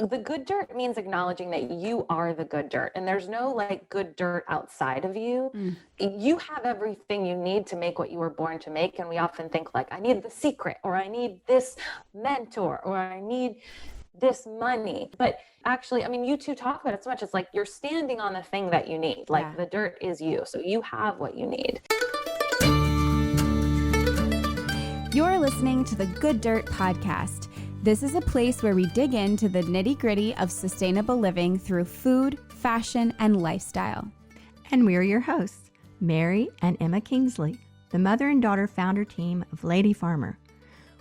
the good dirt means acknowledging that you are the good dirt and there's no like good dirt outside of you. Mm. You have everything you need to make what you were born to make. And we often think like, I need the secret, or I need this mentor, or I need this money. But actually, I mean, you two talk about it so much. It's like you're standing on the thing that you need. Like Yeah. the dirt is you. So you have what you need. You're listening to the Good Dirt Podcast. This is a place where we dig into the nitty-gritty of sustainable living through food, fashion, and lifestyle. And we're your hosts, Mary and Emma Kingsley, the mother and daughter founder team of Lady Farmer.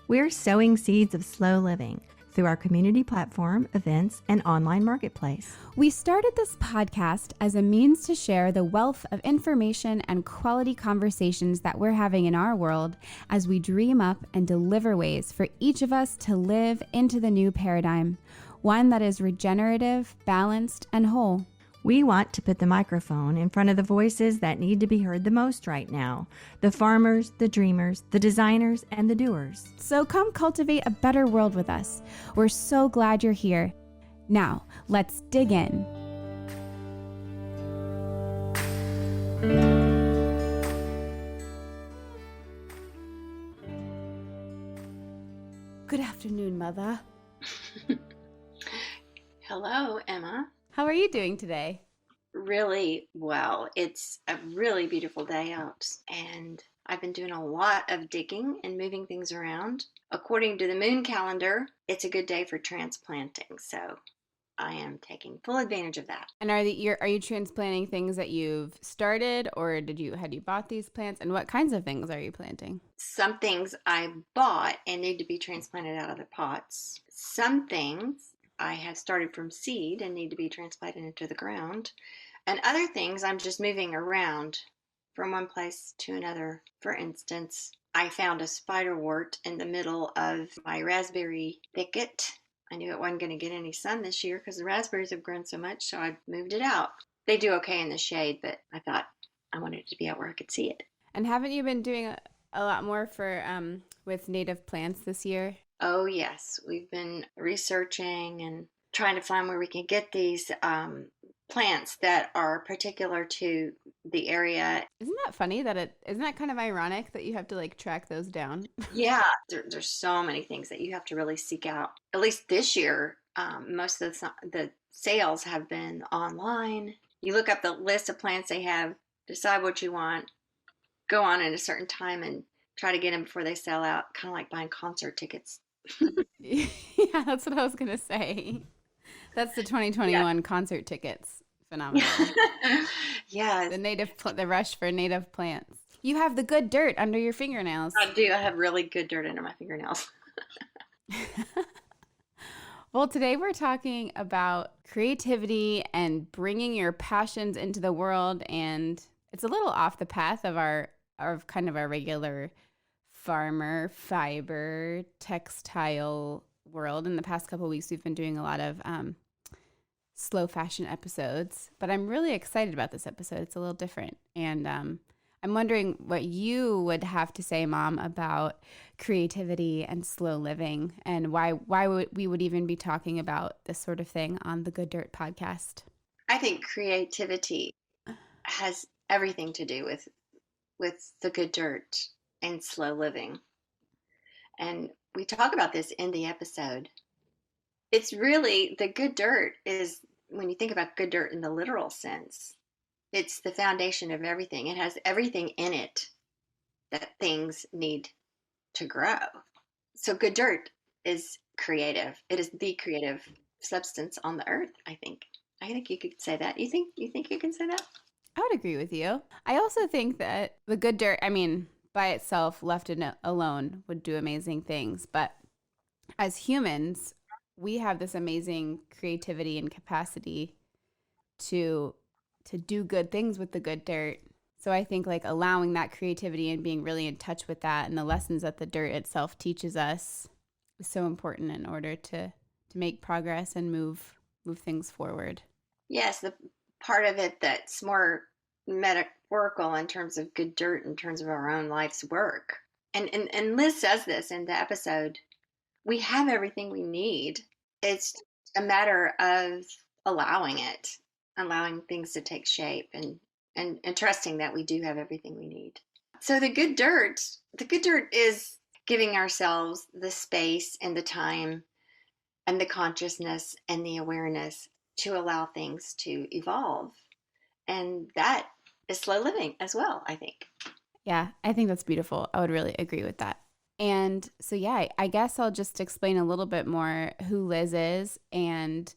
We're sowing seeds of slow living through our community platform, events, and online marketplace. We started this podcast as a means to share the wealth of information and quality conversations that we're having in our world as we dream up and deliver ways for each of us to live into the new paradigm, one that is regenerative, balanced, and whole. We want to put the microphone in front of the voices that need to be heard the most right now. The farmers, the dreamers, the designers, and the doers. So come cultivate a better world with us. We're so glad you're here. Now, let's dig in. Good afternoon, Mother. Hello, Emma. How are you doing today? Really well. It's a really beautiful day out, and I've been doing a lot of digging and moving things around. According to the moon calendar, it's a good day for transplanting, so I am taking full advantage of that. And are you transplanting things that you've started, or had you bought these plants? And what kinds of things are you planting? Some things I bought and need to be transplanted out of the pots. Some things I have started from seed and need to be transplanted into the ground. And other things I'm just moving around from one place to another. For instance, I found a spiderwort in the middle of my raspberry thicket. I knew it wasn't going to get any sun this year because the raspberries have grown so much, so I moved it out. They do okay in the shade, but I thought I wanted it to be out where I could see it. And haven't you been doing a lot more for with native plants this year? Oh, yes. We've been researching and trying to find where we can get these plants that are particular to the area. Isn't that funny isn't that kind of ironic that you have to like track those down? Yeah, there's so many things that you have to really seek out. At least this year, most of the sales have been online. You look up the list of plants they have, decide what you want, go on at a certain time and try to get them before they sell out, kind of like buying concert tickets. Yeah, that's what I was going to say. That's the 2021 concert tickets phenomenon. Yeah. The rush for native plants. You have the good dirt under your fingernails. I do. I have really good dirt under my fingernails. Well, today we're talking about creativity and bringing your passions into the world, and it's a little off the path of our regular farmer, fiber, textile world. In the past couple of weeks, we've been doing a lot of slow fashion episodes, but I'm really excited about this episode. It's a little different. And I'm wondering what you would have to say, Mom, about creativity and slow living, and why we would even be talking about this sort of thing on the Good Dirt podcast. I think creativity has everything to do with the good dirt and slow living. And we talk about this in the episode. It's really, the good dirt is, when you think about good dirt in the literal sense, it's the foundation of everything. It has everything in it that things need to grow. So good dirt is creative. It is the creative substance on the earth, I think. I think you could say that. You think you can say that? I would agree with you. I also think that the good dirt, I mean, by itself, left alone, would do amazing things. But as humans, we have this amazing creativity and capacity to do good things with the good dirt. So I think like allowing that creativity and being really in touch with that and the lessons that the dirt itself teaches us is so important in order to make progress and move things forward. Yes, the part of it that's more metaphorical in terms of good dirt, in terms of our own life's work. And Liz says this in the episode. We have everything we need. It's a matter of allowing it, allowing things to take shape, and trusting that we do have everything we need. So the good dirt is giving ourselves the space and the time and the consciousness and the awareness to allow things to evolve. And that is slow living as well, I think. Yeah, I think that's beautiful. I would really agree with that. And so, yeah, I guess I'll just explain a little bit more who Liz is and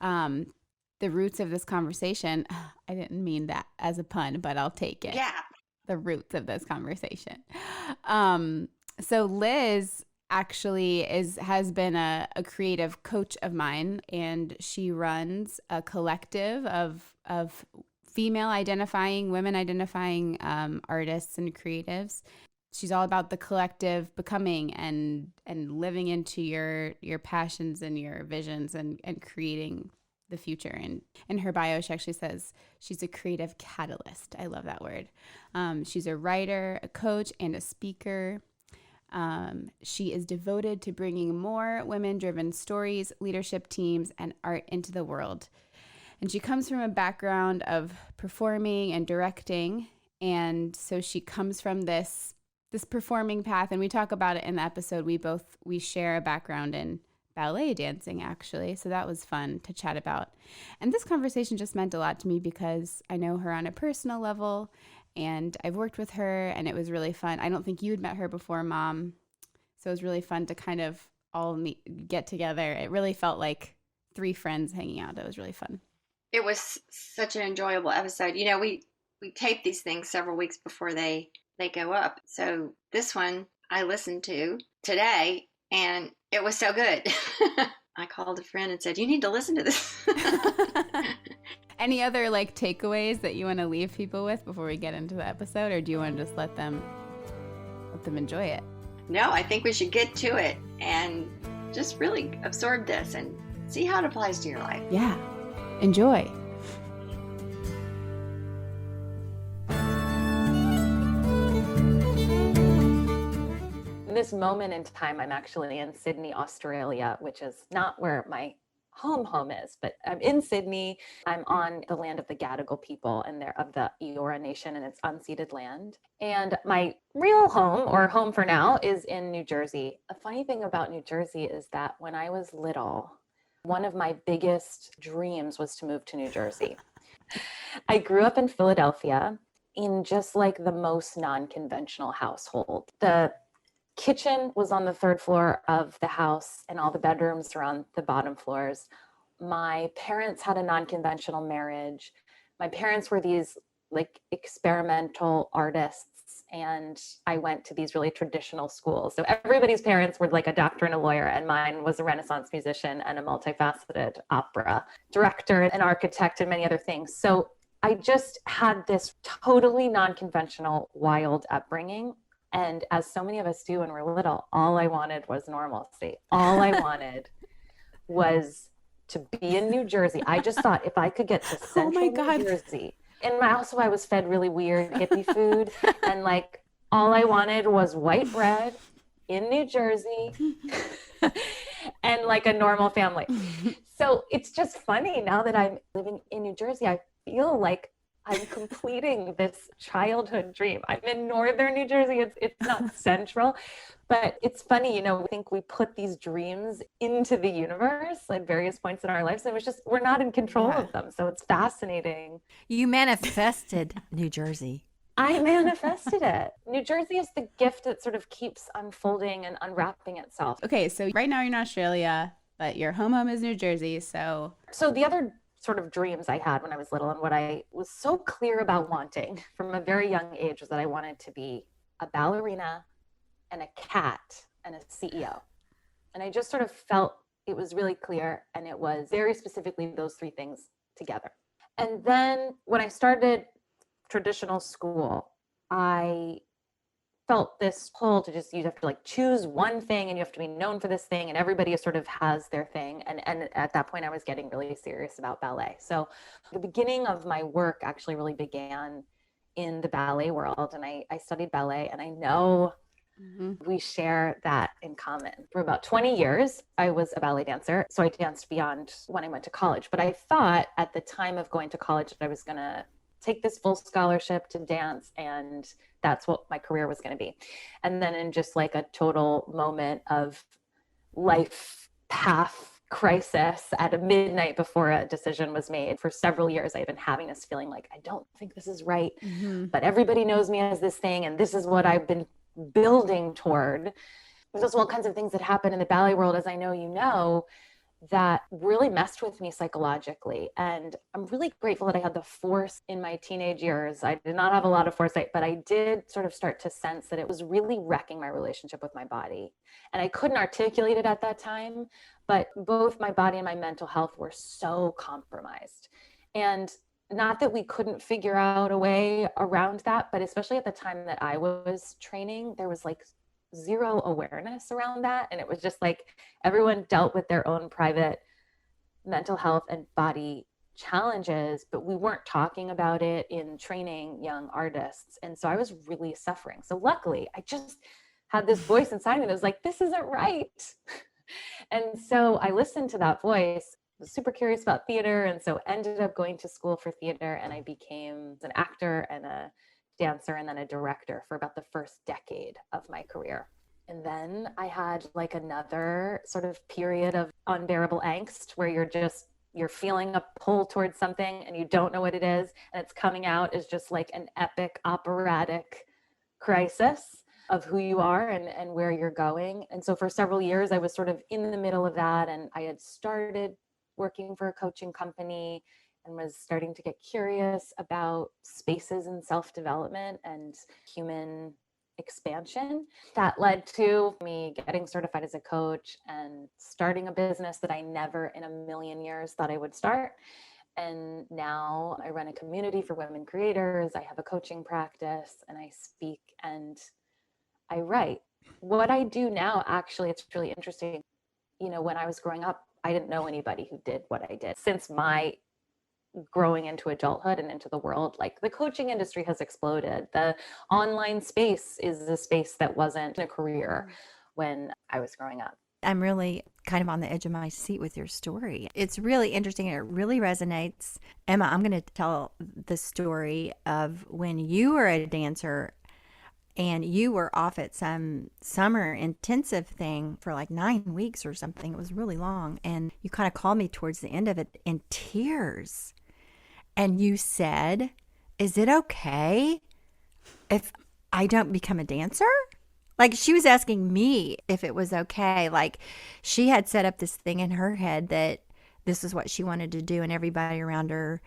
the roots of this conversation. I didn't mean that as a pun, but I'll take it. Yeah. The roots of this conversation. So Liz actually has been a creative coach of mine, and she runs a collective of female identifying, women identifying artists and creatives. She's all about the collective becoming and living into your passions and your visions and creating the future. And in her bio, she actually says she's a creative catalyst. I love that word. She's a writer, a coach, and a speaker. She is devoted to bringing more women-driven stories, leadership teams, and art into the world. And she comes from a background of performing and directing. And so she comes from this performing path. And we talk about it in the episode. We share a background in ballet dancing, actually. So that was fun to chat about. And this conversation just meant a lot to me because I know her on a personal level and I've worked with her and it was really fun. I don't think you had met her before, Mom. So it was really fun to kind of all get together. It really felt like three friends hanging out. It was really fun. It was such an enjoyable episode. You know, we tape these things several weeks before they go up. So this one I listened to today and it was so good. I called a friend and said, you need to listen to this. Any other takeaways that you want to leave people with before we get into the episode, or do you want to just let them enjoy it? No, I think we should get to it and just really absorb this and see how it applies to your life. Yeah. Enjoy. This moment in time, I'm actually in Sydney, Australia, which is not where my home is, but I'm in Sydney. I'm on the land of the Gadigal people and they're of the Eora Nation, and it's unceded land. And my real home, or home for now, is in New Jersey. The funny thing about New Jersey is that when I was little, one of my biggest dreams was to move to New Jersey. I grew up in Philadelphia in just the most non-conventional household. The kitchen was on the third floor of the house and all the bedrooms were on the bottom floors. My parents had a non-conventional marriage. My parents were these experimental artists, and I went to these really traditional schools. So everybody's parents were a doctor and a lawyer, and mine was a Renaissance musician and a multifaceted opera director, an architect, and many other things. So I just had this totally non-conventional, wild upbringing. And as so many of us do when we're little, all I wanted was normalcy. All I wanted was to be in New Jersey. I just thought if I could get to central New Jersey. And also I was fed really weird hippie food. And all I wanted was white bread in New Jersey and a normal family. So it's just funny now that I'm living in New Jersey, I feel like I'm completing this childhood dream. I'm in northern New Jersey. It's not central, but it's funny, I think we put these dreams into the universe at various points in our lives, and we're not in control of them. So it's fascinating. You manifested New Jersey. I manifested it. New Jersey is the gift that sort of keeps unfolding and unwrapping itself. Okay, so right now you're in Australia, but your home is New Jersey. So the other sort of dreams I had when I was little, and what I was so clear about wanting from a very young age, was that I wanted to be a ballerina and a cat and a CEO. And I just sort of felt it was really clear, and it was very specifically those three things together. And then when I started traditional school, I felt this pull to you have to choose one thing, and you have to be known for this thing, and everybody sort of has their thing. And at that point I was getting really serious about ballet. So the beginning of my work actually really began in the ballet world, and I studied ballet, and I know We share that in common. For about 20 years, I was a ballet dancer. So I danced beyond when I went to college. But I thought at the time of going to college that I was going to take this full scholarship to dance, and that's what my career was going to be. And then in just like a total moment of life path crisis at a midnight before a decision was made, for several years I've been having this feeling like, I don't think this is right, but everybody knows me as this thing, and this is what I've been building toward. There's also all kinds of things that happen in the ballet world, as I know you know, that really messed with me psychologically. And I'm really grateful that I had the force in my teenage years. I did not have a lot of foresight, but I did sort of start to sense that it was really wrecking my relationship with my body. And I couldn't articulate it at that time, but both my body and my mental health were so compromised. And not that we couldn't figure out a way around that, but especially at the time that I was training, there was like zero awareness around that. And it was just like everyone dealt with their own private mental health and body challenges, but we weren't talking about it in training young artists. And so I was really suffering. So luckily, I just had this voice inside me that was like, this isn't right. And so I listened to that voice, was super curious about theater, and so ended up going to school for theater, and I became an actor and a dancer and then a director for about the first decade of my career. And then I had like another sort of period of unbearable angst where you're feeling a pull towards something and you don't know what it is, and it's coming out as just like an epic operatic crisis of who you are and where you're going. And so for several years I was sort of in the middle of that, and I had started working for a coaching company and was starting to get curious about spaces in self-development and human expansion. That led to me getting certified as a coach and starting a business that I never in a million years thought I would start. And now I run a community for women creators. I have a coaching practice, and I speak and I write. What I do now, actually, it's really interesting. You know, when I was growing up, I didn't know anybody who did what I did. Since my growing into adulthood and into the world, like the coaching industry has exploded. The online space is a space that wasn't a career when I was growing up. I'm really kind of on the edge of my seat with your story. It's really interesting. It really resonates. Emma, I'm going to tell the story of when you were a dancer and you were off at some summer intensive thing for like 9 weeks or something. It was really long. And you kind of called me towards the end of it in tears. And you said, is it okay if I don't become a dancer? Like, she was asking me if it was okay. Like, she had set up this thing in her head that this is what she wanted to do, and everybody around her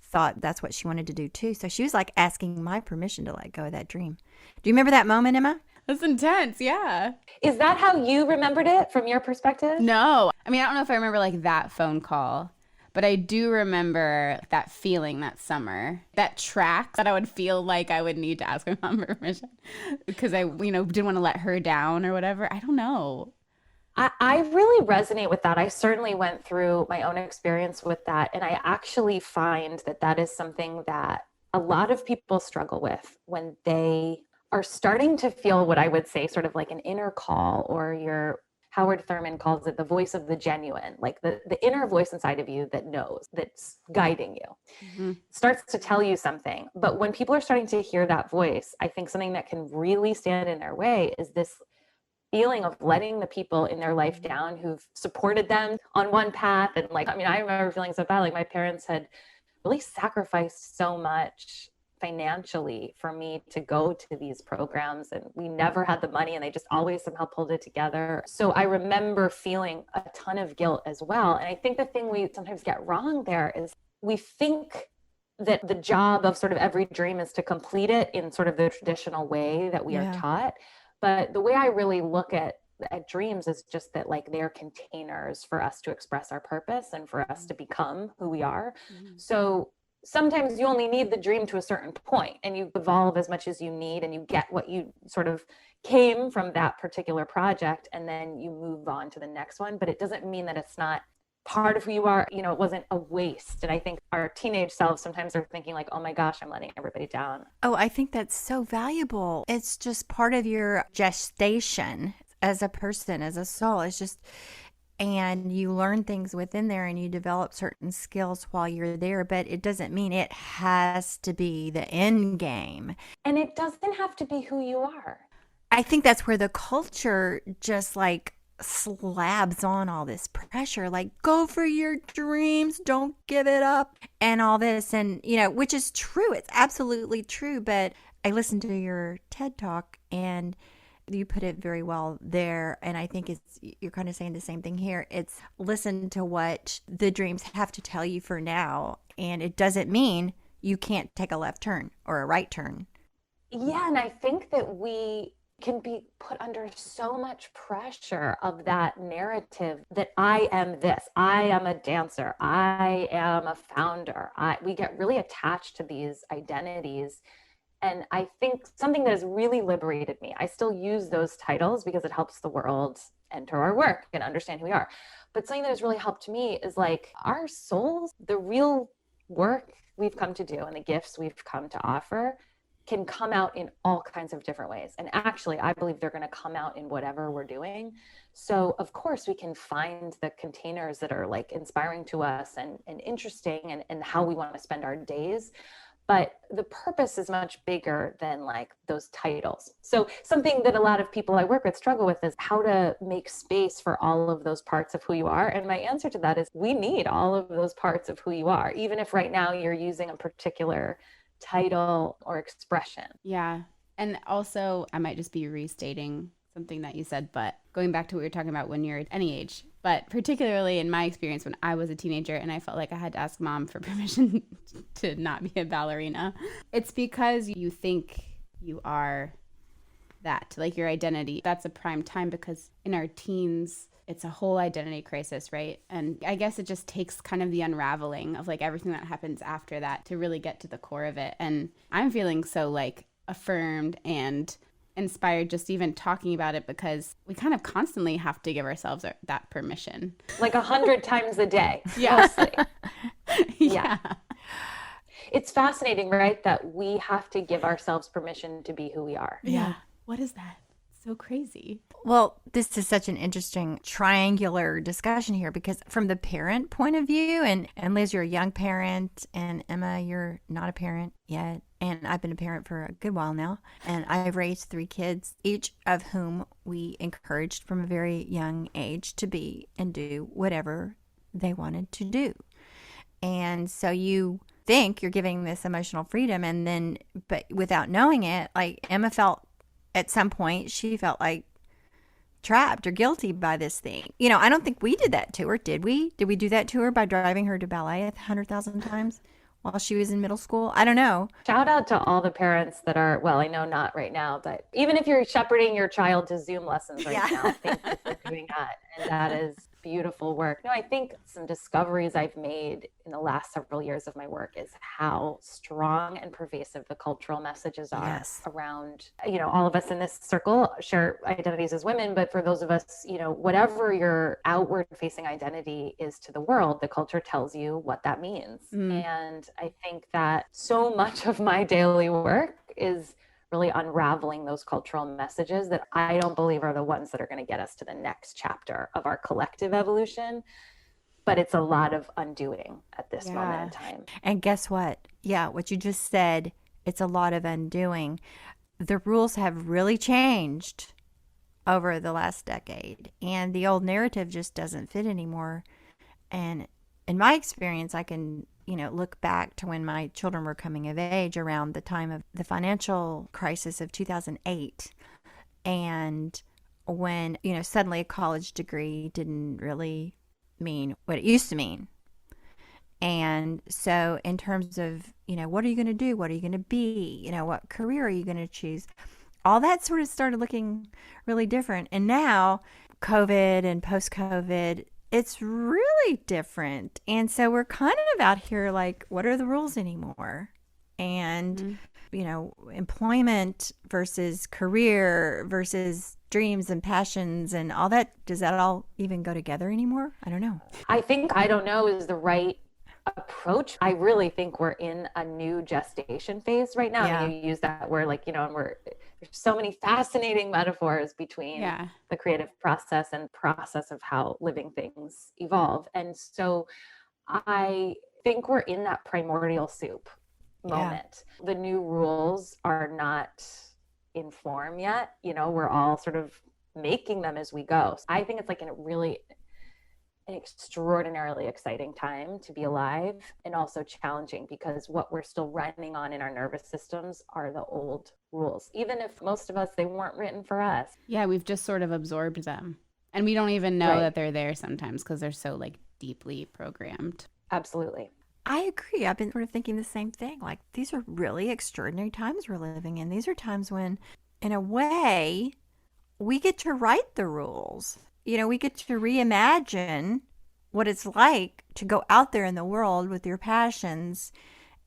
thought that's what she wanted to do too. So she was like asking my permission to let go of that dream. Do you remember that moment, Emma? That's intense. Yeah. Is that how you remembered it from your perspective? No. I mean, I don't know if I remember like that phone call, but I do remember that feeling that summer, that track that I would feel like I would need to ask my mom permission because I, didn't want to let her down or whatever. I don't know. I really resonate with that. I certainly went through my own experience with that. And I actually find that that is something that a lot of people struggle with when they are starting to feel what I would say sort of like an inner call, or your Howard Thurman calls it the voice of the genuine, like the inner voice inside of you that knows, that's guiding you, starts to tell you something. But when people are starting to hear that voice, I think something that can really stand in their way is this feeling of letting the people in their life down who've supported them on one path. And like, I mean, I remember feeling so bad. Like, my parents had really sacrificed so much financially for me to go to these programs, and we never had the money, and they just always somehow pulled it together. So I remember feeling a ton of guilt as well. And I think the thing we sometimes get wrong there is we think that the job of sort of every dream is to complete it in sort of the traditional way that we are taught. But the way I really look at dreams is just that, like, they're containers for us to express our purpose and for us to become who we are. So sometimes you only need the dream to a certain point, and you evolve as much as you need, and you get what you sort of came from that particular project, and then you move on to the next one. But it doesn't mean that it's not part of who you are, it wasn't a waste. And I think our teenage selves sometimes are thinking like, oh my gosh, I'm letting everybody down. Oh, I think that's so valuable. It's just part of your gestation as a person, as a soul. It's just, and you learn things within there and you develop certain skills while you're there, but it doesn't mean it has to be the end game. And it doesn't have to be who you are. I think that's where the culture just like slabs on all this pressure, like go for your dreams, don't give it up, and all this. And, which is true. It's absolutely true. But I listened to your TED Talk and you put it very well there. And I think you're kind of saying the same thing here. It's listen to what the dreams have to tell you for now. And it doesn't mean you can't take a left turn or a right turn. Yeah. And I think that we can be put under so much pressure of that narrative that I am this, I am a dancer, I am a founder. We get really attached to these identities. And I think something that has really liberated me, I still use those titles because it helps the world enter our work and understand who we are. But something that has really helped me is like our souls, the real work we've come to do and the gifts we've come to offer can come out in all kinds of different ways. And actually, I believe they're going to come out in whatever we're doing. So of course we can find the containers that are like inspiring to us and interesting and how we want to spend our days. But the purpose is much bigger than like those titles. So something that a lot of people I work with struggle with is how to make space for all of those parts of who you are. And my answer to that is we need all of those parts of who you are, even if right now you're using a particular title or expression. Yeah. And also, I might just be restating something that you said, but going back to what you're talking about when you're at any age, but particularly in my experience when I was a teenager and I felt like I had to ask mom for permission to not be a ballerina, it's because you think you are that, like your identity. That's a prime time because in our teens, it's a whole identity crisis, right? And I guess it just takes kind of the unraveling of like everything that happens after that to really get to the core of it. And I'm feeling so like affirmed and inspired just even talking about it because we kind of constantly have to give ourselves that permission. Like 100 times a day, yeah. mostly. Yeah. It's fascinating, right? That we have to give ourselves permission to be who we are. Yeah. What is that? So crazy. Well, this is such an interesting triangular discussion here because from the parent point of view, and Liz, you're a young parent, and Emma, you're not a parent yet. And I've been a parent for a good while now. And I've raised 3 kids, each of whom we encouraged from a very young age to be and do whatever they wanted to do. And so you think you're giving this emotional freedom, and then, but without knowing it, like Emma felt at some point, she felt like trapped or guilty by this thing. I don't think we did that to her, did we? Did we do that to her by driving her to ballet 100,000 times while she was in middle school? I don't know. Shout out to all the parents that are, well, I know not right now, but even if you're shepherding your child to Zoom lessons right now, thank you for doing that. And that is beautiful work. No, I think some discoveries I've made in the last several years of my work is how strong and pervasive the cultural messages are around, all of us in this circle share identities as women, but for those of us, whatever your outward facing identity is to the world, the culture tells you what that means. And I think that so much of my daily work is really unraveling those cultural messages that I don't believe are the ones that are going to get us to the next chapter of our collective evolution. But it's a lot of undoing at this moment in time. And guess what? Yeah, what you just said, it's a lot of undoing. The rules have really changed over the last decade, and the old narrative just doesn't fit anymore. And in my experience, I can look back to when my children were coming of age around the time of the financial crisis of 2008. And when, suddenly a college degree didn't really mean what it used to mean. And so in terms of, what are you going to do? What are you going to be? What career are you going to choose? All that sort of started looking really different. And now COVID and post-COVID, it's really different. And so we're kind of out here like, what are the rules anymore? And, employment versus career versus dreams and passions and all that, does that all even go together anymore? I don't know. I think I don't know is the right approach. I really think we're in a new gestation phase right now. Yeah. I mean, you use that word like, and there's so many fascinating metaphors between the creative process and process of how living things evolve. And so I think we're in that primordial soup moment. The new rules are not in form yet. We're all sort of making them as we go. So I think it's like an extraordinarily exciting time to be alive, and also challenging, because what we're still running on in our nervous systems are the old rules, even if most of us, they weren't written for us. Yeah, we've just sort of absorbed them, and we don't even know that they're there sometimes because they're so like deeply programmed. Absolutely. I agree. I've been sort of thinking the same thing. Like, these are really extraordinary times we're living in. These are times when, in a way, we get to write the rules. We get to reimagine what it's like to go out there in the world with your passions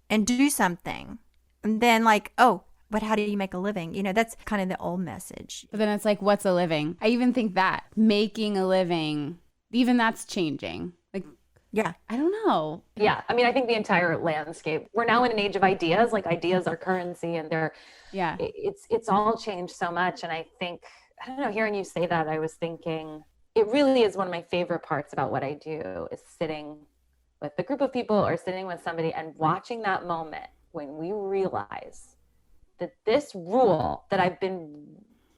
and do something. And then but how do you make a living? That's kind of the old message. But then it's like, what's a living? I even think that making a living, even that's changing. Yeah. I don't know. Yeah. I mean, I think the entire landscape, we're now in an age of ideas, like ideas are currency, and it's all changed so much. And I think, I don't know, hearing you say that, I was thinking, it really is one of my favorite parts about what I do is sitting with a group of people or sitting with somebody and watching that moment when we realize that this rule that I've been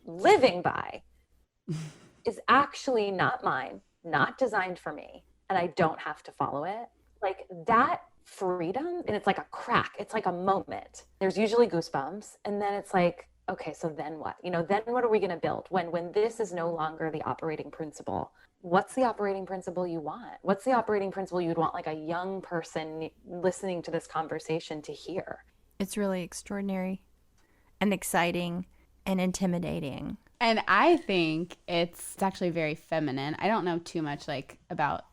living by is actually not mine, not designed for me, and I don't have to follow it. Like that freedom, and it's like a crack, it's like a moment. There's usually goosebumps, and then it's like, okay, so then what? Then what are we going to build when this is no longer the operating principle? What's the operating principle you want? What's the operating principle you'd want like a young person listening to this conversation to hear? It's really extraordinary and exciting and intimidating. And I think it's actually very feminine. I don't know too much about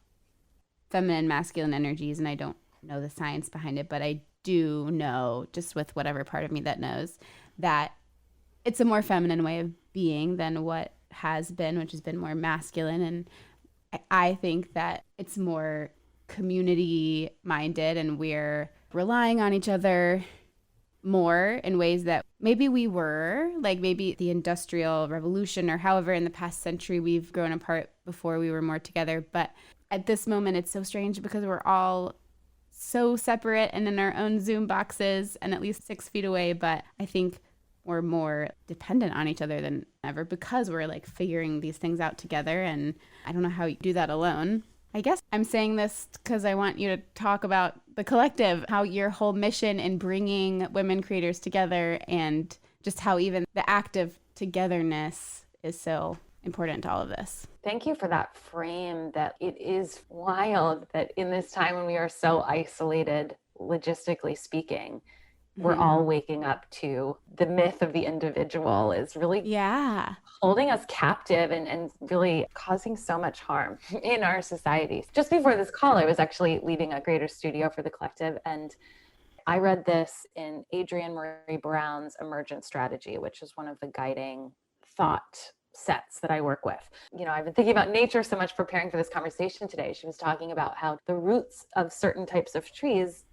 feminine, masculine energies, and I don't know the science behind it, but I do know, just with whatever part of me that knows, that it's a more feminine way of being than what has been, which has been more masculine. And I think that it's more community minded, and we're relying on each other more in ways that maybe we were, like maybe the Industrial Revolution or however in the past century we've grown apart before we were more together. But at this moment, it's so strange because we're all so separate and in our own Zoom boxes and at least 6 feet away. But I think we're more dependent on each other than ever because we're figuring these things out together. And I don't know how you do that alone. I guess I'm saying this because I want you to talk about the collective, how your whole mission in bringing women creators together, and just how even the act of togetherness is so important to all of this. Thank you for that frame, that it is wild that in this time when we are so isolated, logistically speaking, we're all waking up to the myth of the individual is really holding us captive and really causing so much harm in our societies. Just before this call, I was actually leading a creator studio for the collective, and I read this in Adrienne Marie Brown's Emergent Strategy, which is one of the guiding thought sets that I work with. I've been thinking about nature so much preparing for this conversation today. She was talking about how the roots of certain types of trees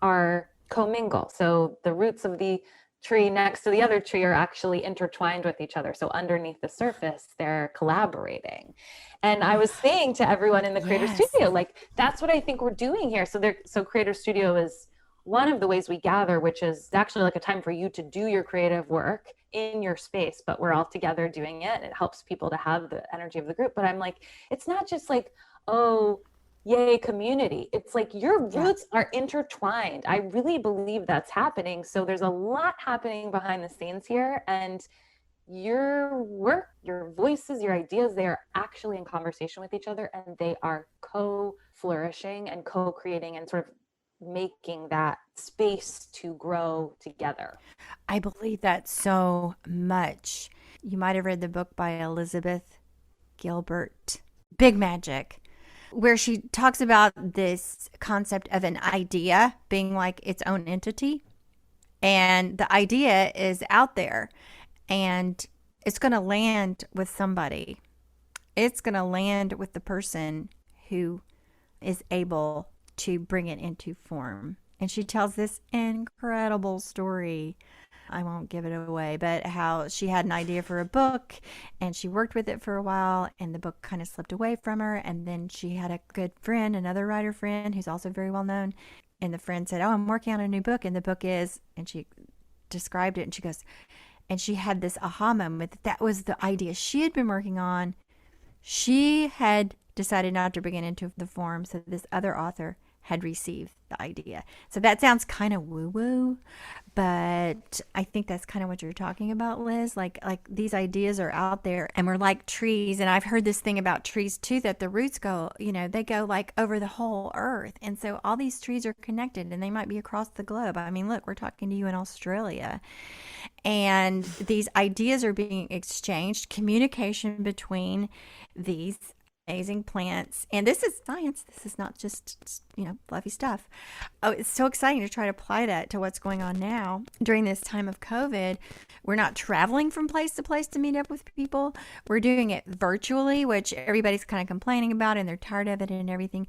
are commingle. So the roots of the tree next to the other tree are actually intertwined with each other. So underneath the surface, they're collaborating. And I was saying to everyone in the Creator Studio, that's what I think we're doing here. So Creator Studio is one of the ways we gather, which is actually a time for you to do your creative work in your space, but we're all together doing it. And it helps people to have the energy of the group. But I'm it's not just oh, yay, community. It's your roots are intertwined. I really believe that's happening. So there's a lot happening behind the scenes here, and your work, your voices, your ideas, they are actually in conversation with each other, and they are co-flourishing and co-creating and sort of making that space to grow together. I believe that so much. You might have read the book by Elizabeth Gilbert, Big Magic, where she talks about this concept of an idea being its own entity. And the idea is out there. And it's going to land with somebody. It's going to land with the person who is able to bring it into form. And she tells this incredible story. I won't give it away, but how she had an idea for a book and she worked with it for a while and the book kind of slipped away from her. And then she had a good friend, another writer friend who's also very well known. And the friend said, "Oh, I'm working on a new book." And the book is, and she described it and she goes, and she had this aha moment that was the idea she had been working on. She had decided not to bring it into the form, so this other author had received the idea. So that sounds kind of woo-woo, but I think that's kind of what you're talking about, Liz. Like these ideas are out there and we're like trees. And I've heard this thing about trees too, that the roots go, they go like over the whole earth. And so all these trees are connected and they might be across the globe. I mean, look, we're talking to you in Australia. And these ideas are being exchanged, communication between these amazing plants. And this is science. This is not just, fluffy stuff. Oh, it's so exciting to try to apply that to what's going on now during this time of COVID. We're not traveling from place to place to meet up with people. We're doing it virtually, which everybody's kind of complaining about and they're tired of it and everything.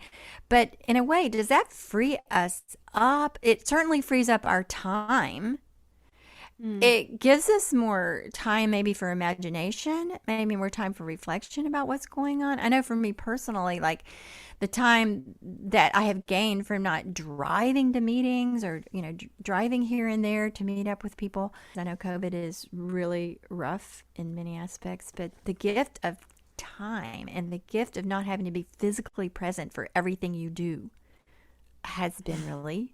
But in a way, does that free us up? It certainly frees up our time. It gives us more time maybe for imagination, maybe more time for reflection about what's going on. I know for me personally, like the time that I have gained from not driving to meetings or, driving here and there to meet up with people. I know COVID is really rough in many aspects, but the gift of time and the gift of not having to be physically present for everything you do has been really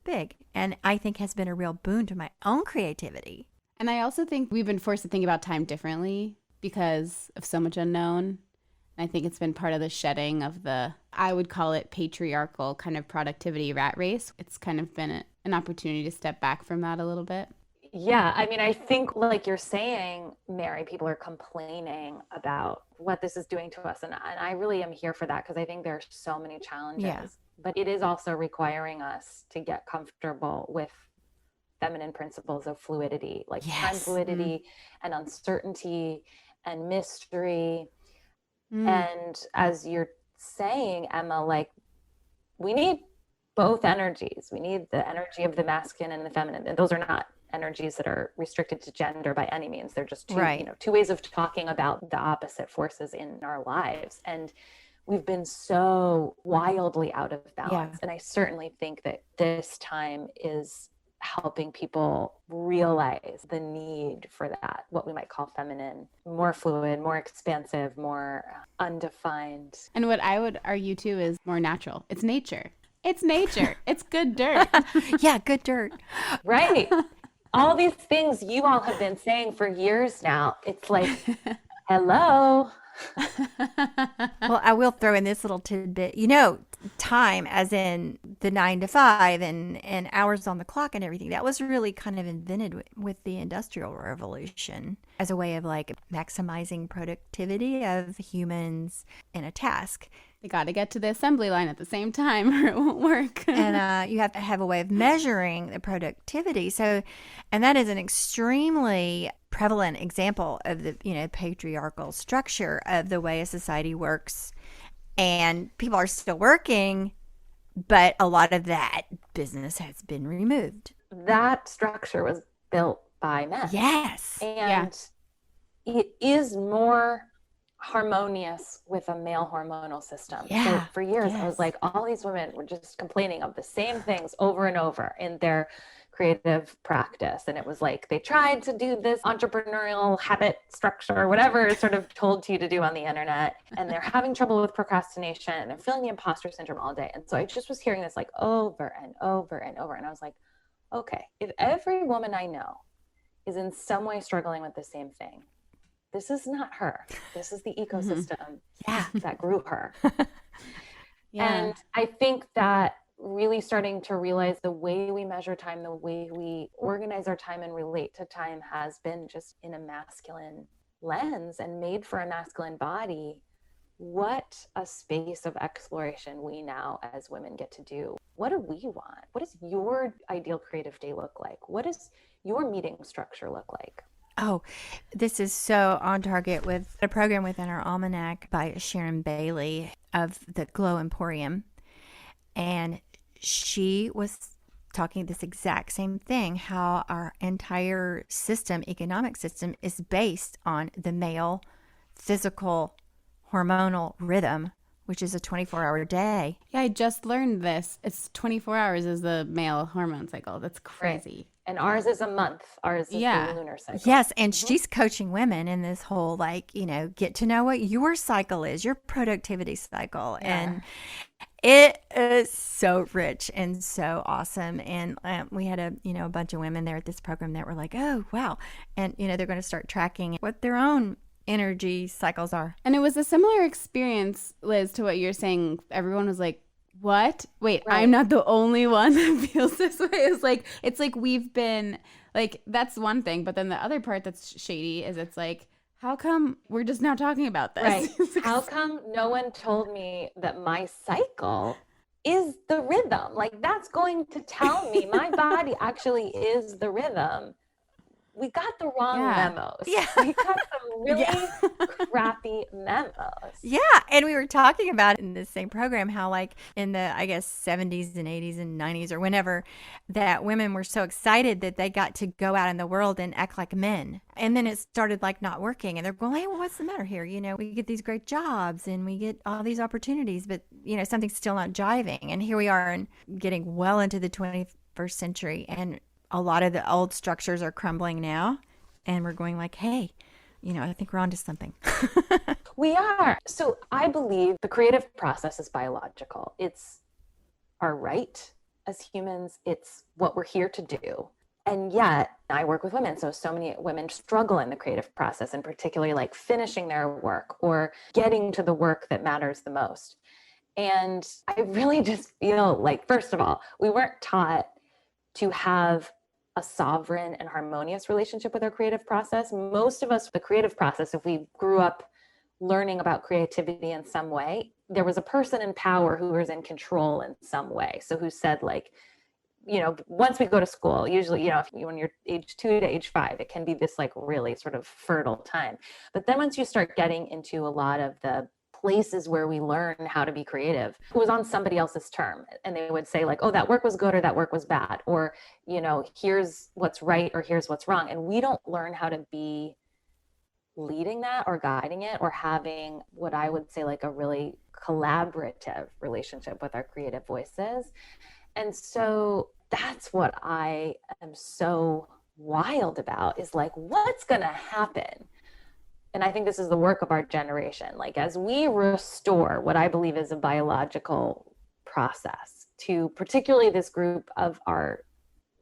big, and I think has been a real boon to my own creativity. And I also think we've been forced to think about time differently because of so much unknown. And I think it's been part of the shedding of I would call it patriarchal kind of productivity rat race. It's kind of been an opportunity to step back from that a little bit. Yeah, I mean, I think like you're saying, Mary, people are complaining about what this is doing to us. And I really am here for that because I think there are so many challenges. Yeah. But it is also requiring us to get comfortable with feminine principles of fluidity, like time fluidity and uncertainty and mystery. And as you're saying, Emma, like we need both energies. We need the energy of the masculine and the feminine. And those are not energies that are restricted to gender by any means. They're just two ways of talking about the opposite forces in our lives. And we've been so wildly out of balance. Yeah. And I certainly think that this time is helping people realize the need for that, what we might call feminine, more fluid, more expansive, more undefined. And what I would argue too is more natural. It's nature. It's nature. It's good dirt. Yeah, good dirt. Right. All these things you all have been saying for years now. It's like, hello. Well, I will throw in this little tidbit. Time as in the 9 to 5 and hours on the clock and everything. That was really kind of invented with the Industrial Revolution as a way of like maximizing productivity of humans in a task. They got to get to the assembly line at the same time or it won't work. And you have to have a way of measuring the productivity. So, and that is an extremely prevalent example of the, patriarchal structure of the way a society works. And people are still working, but a lot of that business has been removed. That structure was built by men. Yes. And it is more harmonious with a male hormonal system. Yeah. So for years, I was like, all these women were just complaining of the same things over and over in their creative practice. And it was like, they tried to do this entrepreneurial habit structure, whatever is sort of told to you to do on the internet. And they're having trouble with procrastination and they're feeling the imposter syndrome all day. And so I just was hearing this like over and over and over. And I was like, okay, if every woman I know is in some way struggling with the same thing, this is not her. This is the ecosystem that grew her. And I think that really starting to realize the way we measure time, the way we organize our time and relate to time has been just in a masculine lens and made for a masculine body. What a space of exploration we now as women get to do. What do we want? What does your ideal creative day look like? What does your meeting structure look like? Oh, this is so on target with a program within our almanac by Sharon Bailey of the Glow Emporium. And she was talking this exact same thing, how our entire system, economic system, is based on the male physical hormonal rhythm, which is a 24-hour day. Yeah, I just learned this. It's 24 hours is the male hormone cycle. That's crazy. Right. And ours is a month. Ours is Yeah. the lunar cycle. Yes, and she's coaching women in this whole, like, get to know what your cycle is, your productivity cycle. Yeah. And it is so rich and so awesome. And we had a bunch of women there at this program that were like, oh, wow. And, they're going to start tracking what their own energy cycles are. And it was a similar experience, Liz, to what you're saying. Everyone was like, what? Wait, Right. I'm not the only one that feels this way. It's like we've been like, that's one thing. But then the other part that's shady is it's like, how come we're just now talking about this? Right. How come no one told me that my cycle is the rhythm? Like, that's going to tell me my body actually is the rhythm. We got the wrong memos. Yeah. We got some really crappy memos. Yeah. And we were talking about in the same program how, like, in the, I guess, 70s and 80s and 90s or whenever, that women were so excited that they got to go out in the world and act like men. And then it started, like, not working. And they're going, hey, well, what's the matter here? We get these great jobs and we get all these opportunities, but, something's still not jiving. And here we are and getting well into the 21st century. And a lot of the old structures are crumbling now, and we're going like, hey, I think we're onto something. We are. So I believe the creative process is biological. It's our right as humans. It's what we're here to do. And yet I work with women. So many women struggle in the creative process, and particularly like finishing their work or getting to the work that matters the most. And I really just feel like, first of all, we weren't taught to have a sovereign and harmonious relationship with our creative process. Most of us, the creative process, if we grew up learning about creativity in some way, there was a person in power who was in control in some way. So who said, like, once we go to school, usually, when you're age 2 to age 5, it can be this like really sort of fertile time. But then once you start getting into a lot of the places where we learn how to be creative, it was on somebody else's term, and they would say like, oh, that work was good or that work was bad, or here's what's right or here's what's wrong. And we don't learn how to be leading that or guiding it or having what I would say like a really collaborative relationship with our creative voices. And so that's what I am so wild about, is like, what's going to happen? And I think this is the work of our generation. Like, as we restore what I believe is a biological process to particularly this group of our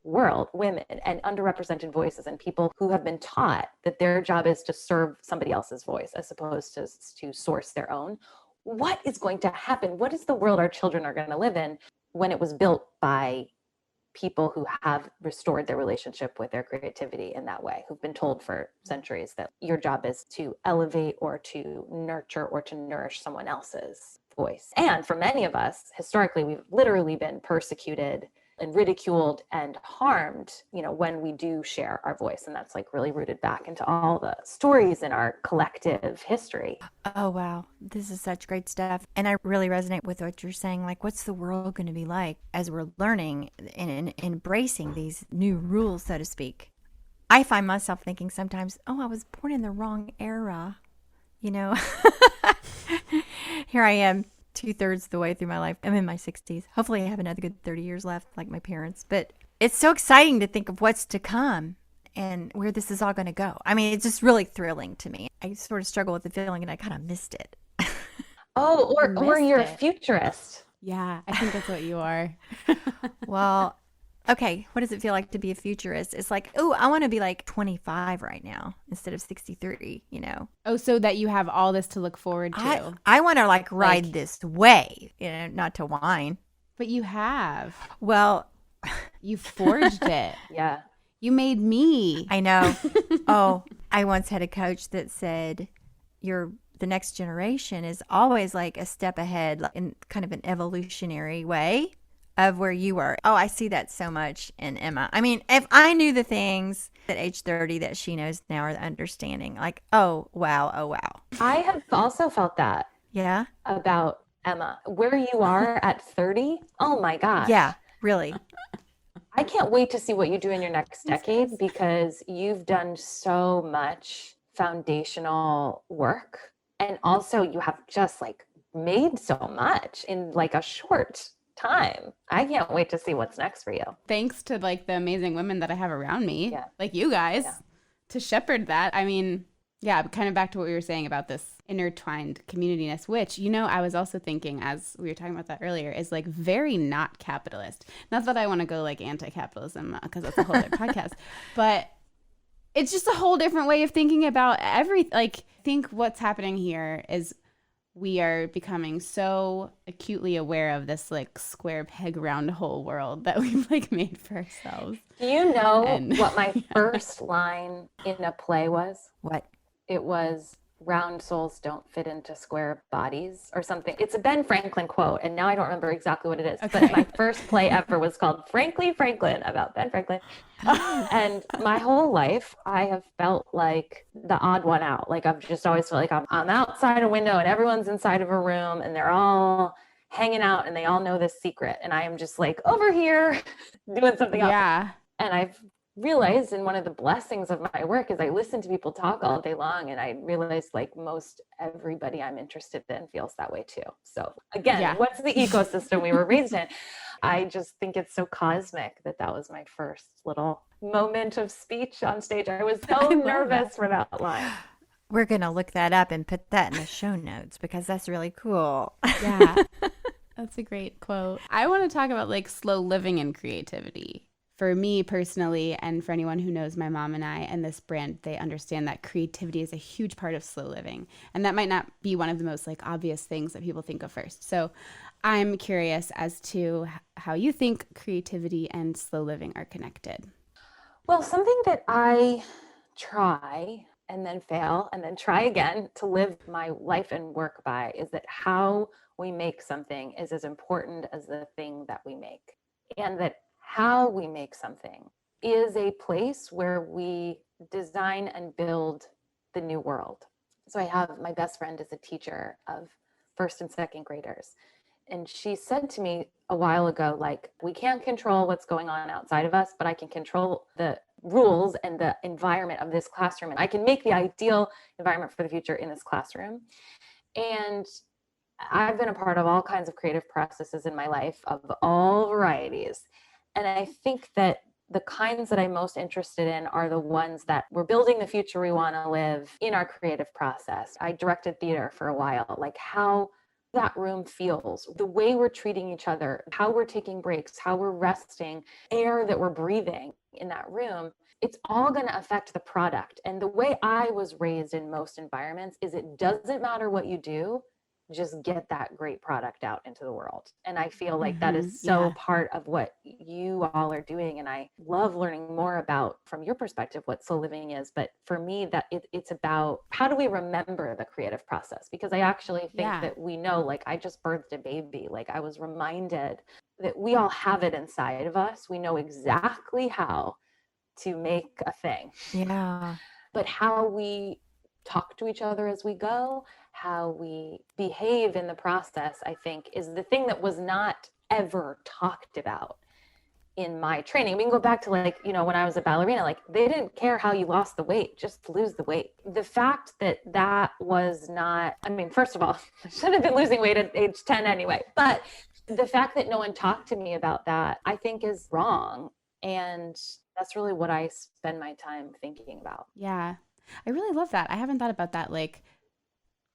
world, women and underrepresented voices and people who have been taught that their job is to serve somebody else's voice as opposed to source their own, what is going to happen? What is the world our children are going to live in when it was built by people who have restored their relationship with their creativity in that way, who've been told for centuries that your job is to elevate or to nurture or to nourish someone else's voice? And for many of us, historically, we've literally been persecuted and ridiculed and harmed, when we do share our voice. And that's like really rooted back into all the stories in our collective history. Oh, wow. This is such great stuff. And I really resonate with what you're saying. Like, what's the world going to be like as we're learning and embracing these new rules, so to speak? I find myself thinking sometimes, oh, I was born in the wrong era. Here I am, 2/3 the way through my life. I'm in my 60s. Hopefully I have another good 30 years left, like my parents. But it's so exciting to think of what's to come and where this is all going to go. I mean, it's just really thrilling to me. I sort of struggle with the feeling and I kind of missed it. Oh, or you're a it. futurist. Yeah, I think that's what you are. Well, okay, what does it feel like to be a futurist? It's like, oh, I want to be like 25 right now instead of 63, Oh, so that you have all this to look forward to. I want to like ride this wave, not to whine. But you have. Well, You forged it. Yeah. You made me. I know. Oh, I once had a coach that said, the next generation is always like a step ahead, like in kind of an evolutionary way of where you were. Oh, I see that so much in Emma. I mean, if I knew the things at age 30 that she knows now are the understanding. Like, oh, wow. Oh, wow. I have also felt that Yeah. about Emma. Where you are at 30, oh my gosh. Yeah, really. I can't wait to see what you do in your next decade because you've done so much foundational work. And also you have just like made so much in like a short time. I can't wait to see what's next for you. Thanks to like the amazing women that I have around me, Yeah. like you guys, Yeah. to shepherd that. I mean, yeah, kind of back to what we were saying about this intertwined communityness, which, you know, I was also thinking as we were talking about that earlier, is like very not capitalist. Not that I want to go like anti-capitalism because that's a whole other podcast, but it's just a whole different way of thinking about like, I think what's happening here is we are becoming so acutely aware of this like square peg round hole world that we've like made for ourselves. Do you know what my first line in a play was? What? It was round souls don't fit into square bodies or something. It's a Ben Franklin quote, and now I don't remember exactly what it is. Okay. But my first play ever was called Frankly Franklin, about Ben Franklin. And my whole life, I have felt like the odd one out. Like I've just always felt like I'm outside a window and everyone's inside of a room and they're all hanging out and they all know this secret. And I am just like over here doing something else. Yeah. And I've realized, and one of the blessings of my work is I listen to people talk all day long, and I realized like most everybody I'm interested in feels that way too. So again, what's the ecosystem we were raised in? I just think it's so cosmic that was my first little moment of speech on stage. I was so nervous for that line. We're going to look that up and put that in the show notes because that's really cool. Yeah. That's a great quote. I want to talk about like slow living and creativity. For me personally, and for anyone who knows my mom and I and this brand, they understand that creativity is a huge part of slow living. And that might not be one of the most like obvious things that people think of first. So I'm curious as to how you think creativity and slow living are connected. Well, something that I try and then fail and then try again to live my life and work by is that how we make something is as important as the thing that we make. And that how we make something is a place where we design and build the new world. So I have my best friend is a teacher of first and second graders. And she said to me a while ago, like, we can't control what's going on outside of us, but I can control the rules and the environment of this classroom. And I can make the ideal environment for the future in this classroom. And I've been a part of all kinds of creative processes in my life of all varieties. And I think that the kinds that I'm most interested in are the ones that we're building the future we want to live in our creative process. I directed theater for a while, like how that room feels, the way we're treating each other, how we're taking breaks, how we're resting, air that we're breathing in that room. It's all going to affect the product. And the way I was raised in most environments is it doesn't matter what you do, just get that great product out into the world. And I feel like that is so part of what you all are doing. And I love learning more about, from your perspective, what soul living is. But for me, that it's about how do we remember the creative process? Because I actually think that we know, like I just birthed a baby. Like I was reminded that we all have it inside of us. We know exactly how to make a thing. Yeah. But how we talk to each other as we go, how we behave in the process, I think, is the thing that was not ever talked about in my training. We can go back to like, you know, when I was a ballerina, like they didn't care how you lost the weight, just lose the weight. The fact that that was not, I mean, first of all, I should have been losing weight at age 10 anyway, but the fact that no one talked to me about that, I think is wrong. And that's really what I spend my time thinking about. Yeah. I really love that. I haven't thought about that. Like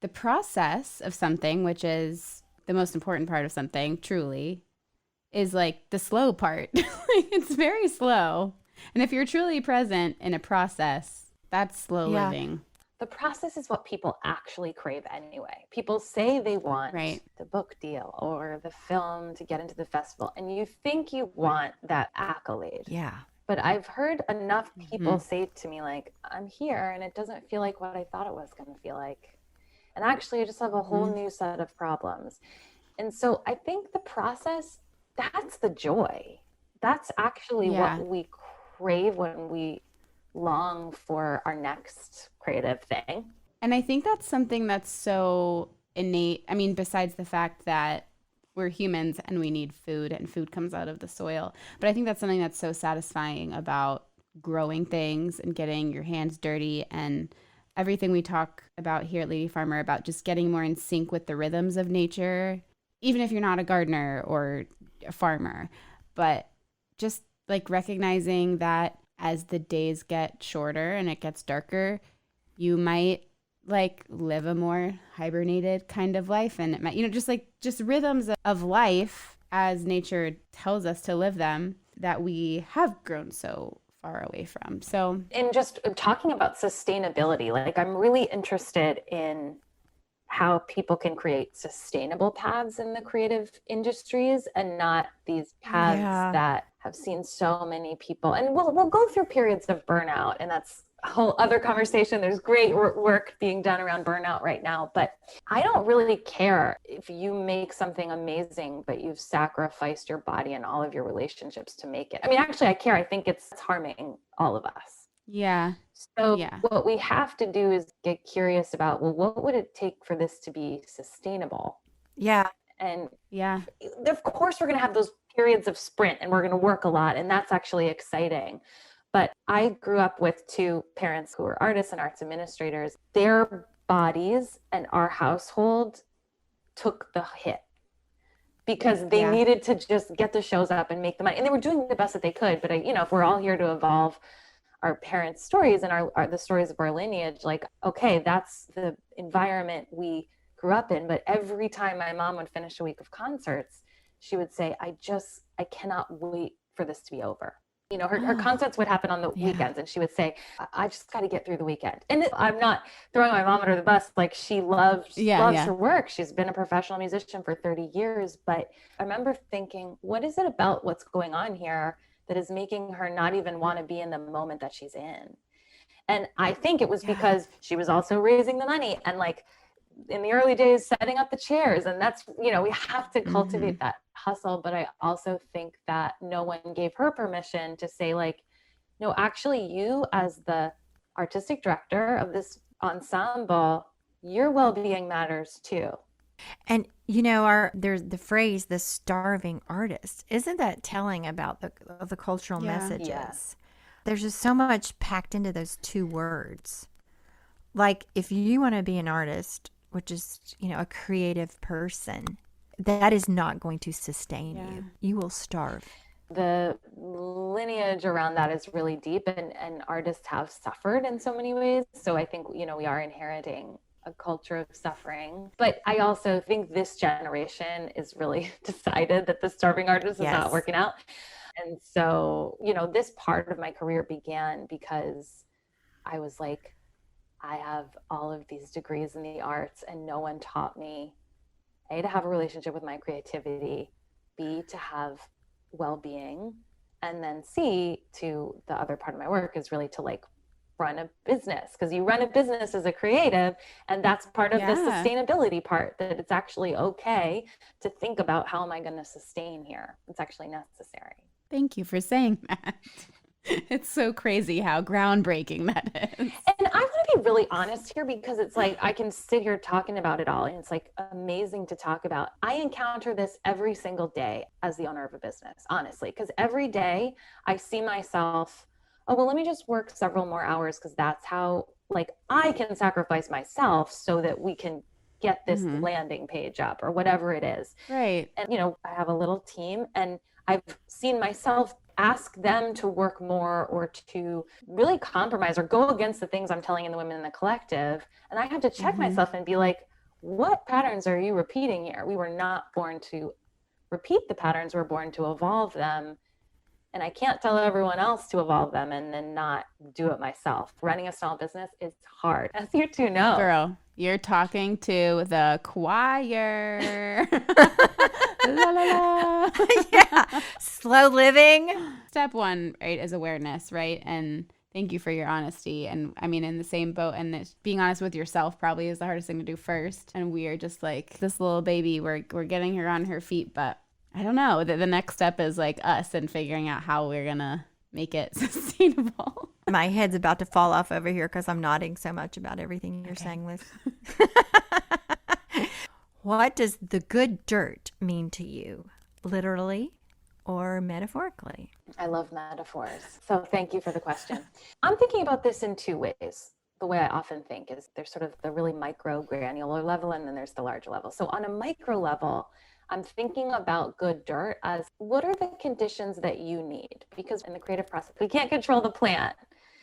the process of something, which is the most important part of something, truly, is like the slow part. It's very slow. And if you're truly present in a process, that's slow living. The process is what people actually crave anyway. People say they want the book deal or the film to get into the festival, and you think you want that accolade. Yeah. But I've heard enough people say to me, like, I'm here and it doesn't feel like what I thought it was going to feel like. And actually, I just have a whole new set of problems. And so I think the process, that's the joy. That's actually what we crave when we long for our next creative thing. And I think that's something that's so innate. I mean, besides the fact that we're humans and we need food and food comes out of the soil. But I think that's something that's so satisfying about growing things and getting your hands dirty, and everything we talk about here at Lady Farmer about just getting more in sync with the rhythms of nature, even if you're not a gardener or a farmer. But just like recognizing that as the days get shorter and it gets darker, you might like live a more hibernated kind of life. And it might, just rhythms of life as nature tells us to live them that we have grown so far away from. So, and just talking about sustainability, like I'm really interested in how people can create sustainable paths in the creative industries and not these paths that have seen so many people. And we'll go through periods of burnout, and that's a whole other conversation. There's great work being done around burnout right now, but I don't really care if you make something amazing, but you've sacrificed your body and all of your relationships to make it. I mean, actually, I care. I think it's harming all of us. Yeah. So what we have to do is get curious about, well, what would it take for this to be sustainable? Yeah. And of course, we're going to have those periods of sprint and we're going to work a lot. And that's actually exciting. But I grew up with two parents who were artists and arts administrators. Their bodies and our household took the hit because they needed to just get the shows up and make the money. And they were doing the best that they could. But, if we're all here to evolve our parents' stories and the stories of our lineage, like, okay, that's the environment we grew up in. But every time my mom would finish a week of concerts, she would say, I cannot wait for this to be over. Her concerts would happen on the weekends, and she would say, I just got to get through the weekend. And I'm not throwing my mom under the bus. Like, she loves her work. She's been a professional musician for 30 years. But I remember thinking, what is it about what's going on here that is making her not even want to be in the moment that she's in? And I think it was because she was also raising the money and, like, in the early days, setting up the chairs. And that's, we have to cultivate that hustle. But I also think that no one gave her permission to say, like, no, actually, you as the artistic director of this ensemble, your well-being matters too. And there's the phrase, the starving artist. Isn't that telling about the cultural messages? Yeah. There's just so much packed into those two words. Like, if you want to be an artist, which is, a creative person, that is not going to sustain you. You will starve. The lineage around that is really deep, and artists have suffered in so many ways. So I think, we are inheriting a culture of suffering. But I also think this generation is really decided that the starving artist is not working out. And so, this part of my career began because I was like, I have all of these degrees in the arts and no one taught me, A, to have a relationship with my creativity, B, to have well-being, and then C, to the other part of my work is really to, like, run a business, because you run a business as a creative, and that's part of the sustainability part, that it's actually okay to think about, how am I going to sustain here? It's actually necessary. Thank you for saying that. It's so crazy how groundbreaking that is. And I'm going to be really honest here, because it's like, I can sit here talking about it all, and it's like amazing to talk about. I encounter this every single day as the owner of a business, honestly, because every day I see myself, oh, well, let me just work several more hours, because that's how, like, I can sacrifice myself so that we can get this landing page up or whatever it is. Right. And, I have a little team, and I've seen myself ask them to work more or to really compromise or go against the things I'm telling the women in the collective. And I have to check myself and be like, what patterns are you repeating here? We were not born to repeat the patterns. We're born to evolve them. And I can't tell everyone else to evolve them and then not do it myself. Running a small business is hard, as you two know. Girl, you're talking to the choir. La, la, la. Yeah. Slow living. Step one, right, is awareness, right? And thank you for your honesty. And I mean, in the same boat, and being honest with yourself probably is the hardest thing to do first. And we are just like this little baby. We're getting her on her feet, but I don't know. The next step is like us and figuring out how we're going to make it sustainable. My head's about to fall off over here because I'm nodding so much about everything you're saying, Liz. What does the good dirt mean to you, literally or metaphorically? I love metaphors. So thank you for the question. I'm thinking about this in two ways. The way I often think is there's sort of the really micro granular level, and then there's the larger level. So on a micro level, I'm thinking about good dirt as what are the conditions that you need? Because in the creative process, we can't control the plant.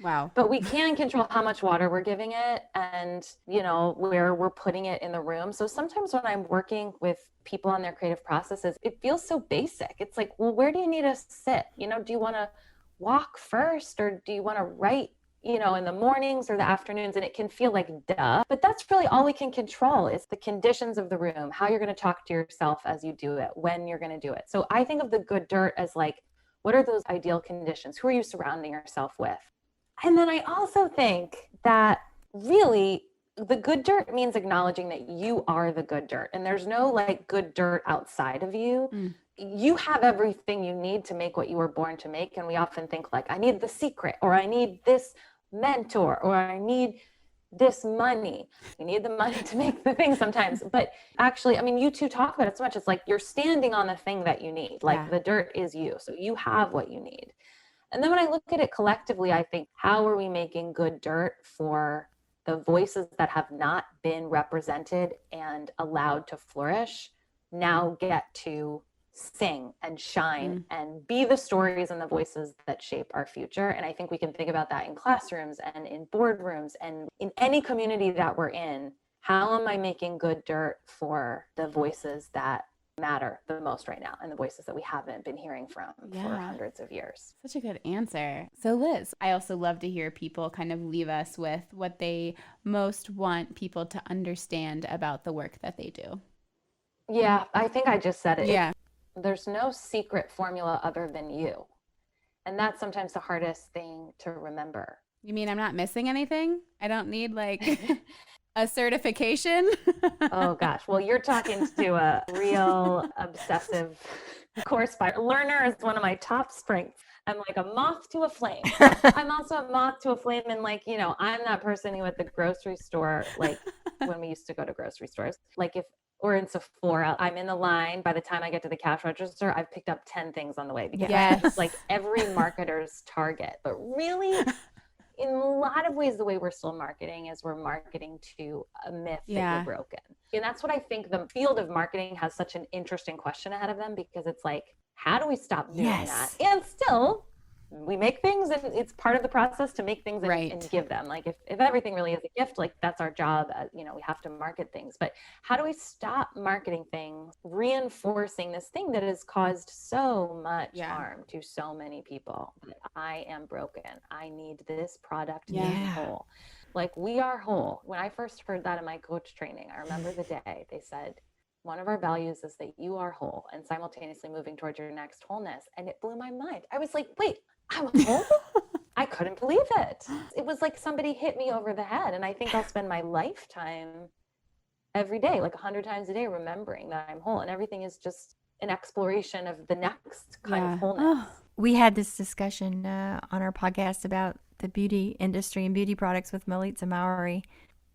Wow. But we can control how much water we're giving it and, where we're putting it in the room. So sometimes when I'm working with people on their creative processes, it feels so basic. It's like, well, where do you need to sit? Do you want to walk first or do you want to write, in the mornings or the afternoons? And it can feel like duh, but that's really all we can control is the conditions of the room, how you're going to talk to yourself as you do it, when you're going to do it. So I think of the good dirt as like, what are those ideal conditions? Who are you surrounding yourself with? And then I also think that really the good dirt means acknowledging that you are the good dirt and there's no like good dirt outside of you. You have everything you need to make what you were born to make. And we often think like, I need the secret, or I need this mentor, or I need this money. You need the money to make the thing sometimes. But actually, I mean, you two talk about it so much. It's like you're standing on the thing that you need. Like the dirt is you. So you have what you need. And then when I look at it collectively, I think, how are we making good dirt for the voices that have not been represented and allowed to flourish now get to sing and shine and be the stories and the voices that shape our future? And I think we can think about that in classrooms and in boardrooms and in any community that we're in. How am I making good dirt for the voices that matter the most right now and the voices that we haven't been hearing from for hundreds of years? Such a good answer. So Liz, I also love to hear people kind of leave us with what they most want people to understand about the work that they do. Yeah, I think I just said it. Yeah. There's no secret formula other than you. And that's sometimes the hardest thing to remember. You mean I'm not missing anything? I don't need like a certification? Oh gosh. Well, you're talking to a real obsessive course learner is one of my top strengths. I'm like a moth to a flame. I'm also a moth to a flame. And like, I'm that person who at the grocery store, like when we used to go to grocery stores, like if or in Sephora, I'm in the line. By the time I get to the cash register, I've picked up 10 things on the way because it's like every marketer's target. But really, in a lot of ways, the way we're still marketing is we're marketing to a myth that you're broken. And that's what I think the field of marketing has such an interesting question ahead of them, because it's like, how do we stop doing that? And still, we make things and it's part of the process to make things and give them. Like if everything really is a gift, like that's our job, we have to market things. But how do we stop marketing things, reinforcing this thing that has caused so much harm to so many people? I am broken. I need this product to be whole. Like we are whole. When I first heard that in my coach training, I remember the day they said, one of our values is that you are whole and simultaneously moving towards your next wholeness. And it blew my mind. I was like, wait, I'm whole? I couldn't believe it. It was like somebody hit me over the head. And I think I'll spend my lifetime every day, like 100 times a day, remembering that I'm whole. And everything is just an exploration of the next kind of wholeness. We had this discussion on our podcast about the beauty industry and beauty products with Melitza Mowry.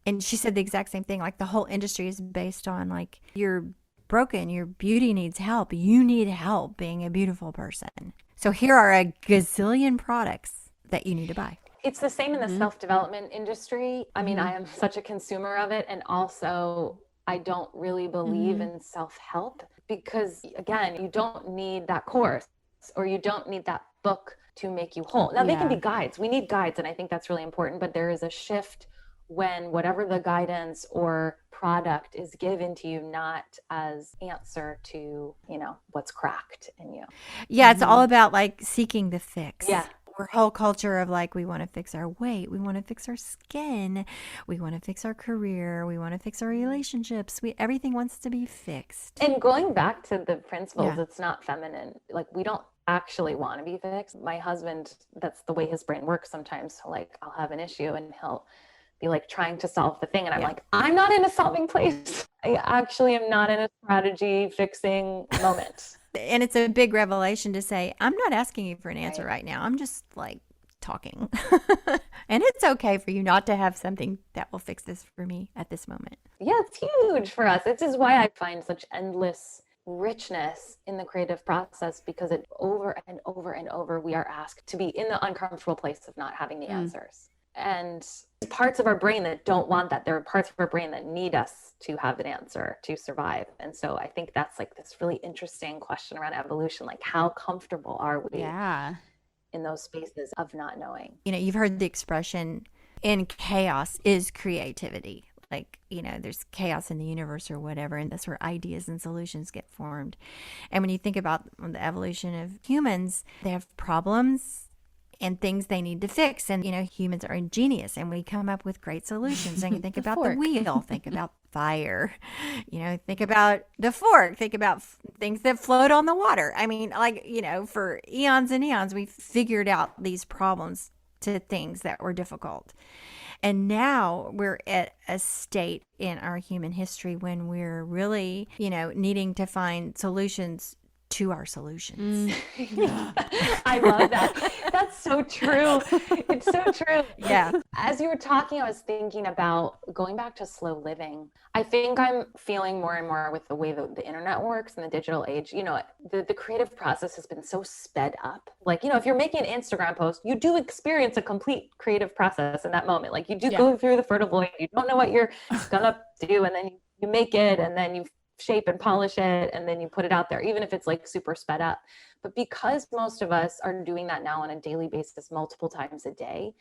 And she said the exact same thing. Like the whole industry is based on like, you're broken, your beauty needs help. You need help being a beautiful person. So here are a gazillion products that you need to buy. It's the same in the self-development industry. I mean, I am such a consumer of it. And also, I don't really believe in self-help because, again, you don't need that course or you don't need that book to make you whole. Now, they can be guides. We need guides. And I think that's really important. But there is a shift when whatever the guidance or product is given to you, not as answer to, what's cracked in you. Yeah, it's all about like seeking the fix. Yeah. We're a whole culture of like, we want to fix our weight. We want to fix our skin. We want to fix our career. We want to fix our relationships. Everything wants to be fixed. And going back to the principles, it's not feminine. Like we don't actually want to be fixed. My husband, that's the way his brain works sometimes. Like I'll have an issue and he'll be like trying to solve the thing. And I'm like, I'm not in a solving place. I actually am not in a strategy fixing moment. And it's a big revelation to say, I'm not asking you for an answer right now. I'm just like talking. And it's okay for you not to have something that will fix this for me at this moment. Yeah, it's huge for us. This is why I find such endless richness in the creative process, because it over and over and over we are asked to be in the uncomfortable place of not having the answers. And parts of our brain that don't want that. There are parts of our brain that need us to have an answer to survive. And so I think that's like this really interesting question around evolution. Like, how comfortable are we in those spaces of not knowing? You know, you've heard the expression, in chaos is creativity. Like, you know, there's chaos in the universe or whatever, and that's where ideas and solutions get formed. And when you think about the evolution of humans, they have problems and things they need to fix. And, you know, humans are ingenious and we come up with great solutions. And you think about the wheel, think about fire, you know, think about the fork, think about things that float on the water. I mean, like, you know, for eons and eons, we figured out these problems to things that were difficult. And now we're at a state in our human history when we're really, you know, needing to find solutions to our solutions. I love that. That's so true. It's so true. Yeah. As you were talking, I was thinking about going back to slow living. I think I'm feeling more and more with the way that the internet works in the digital age. You know, the creative process has been so sped up. Like, you know, if you're making an Instagram post, you do experience a complete creative process in that moment. Like, you do go through the fertile void. You don't know what you're gonna do, and then you make it, and then you shape and polish it, and then you put it out there, even if it's like super sped up. But because most of us are doing that now on a daily basis, multiple times a day,